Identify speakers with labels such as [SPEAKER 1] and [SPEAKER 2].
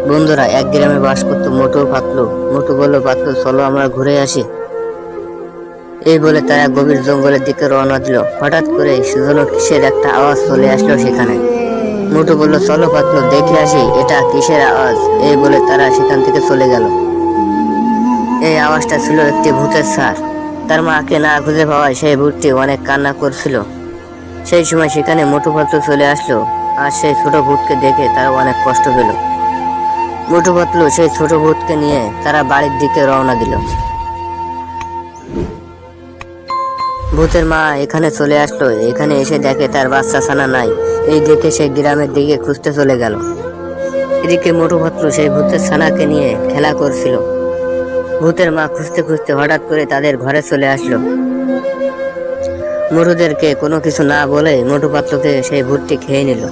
[SPEAKER 1] বন্ধুরা, এক গ্রামে বাস করতো মোটু পাতলু। মোটু বলল, পাতলু চলো আমরা ঘুরে আসি। এই বলে তারা গভীর জঙ্গলের দিকে রওনা দিল। হঠাৎ করে সেজন্য কিসের একটা আওয়াজ চলে আসলো সেখানে। মোটু বলল, চলো পাতলু দেখে আসি এটা কিসের আওয়াজ। এই বলে তারা সেখান থেকে চলে গেল। এই আওয়াজটা ছিল একটি ভূতের স্যার। তার মাকে না খুঁজে পাওয়ায় সেই ভূতটি অনেক কান্না করছিল। সেই সময় সেখানে মোটু পাতলু চলে আসলো। আর সেই ছোট ভূতকে দেখে তারা অনেক কষ্ট পেল। মোটু পাতলু সেই ছোট ভূতকে নিয়ে তারা বাড়ির দিকে রওনা দিল। ভূতের মা এখানে চলে আসলো। এখানে এসে দেখে তার বাচ্চা ছানা নাই। এই দেখে সে গ্রামের দিকে খুঁজতে চলে গেল। এদিকে মোটু পাতলু সেই ভূতের ছানাকে নিয়ে খেলা করছিল। ভূতের মা খুঁজতে খুঁজতে হঠাৎ করে তাদের ঘরে চলে আসলো। মোটুদেরকে কোনো কিছু না বলে মোটু পাতলুকে সেই ভূতটি খেয়ে নিল।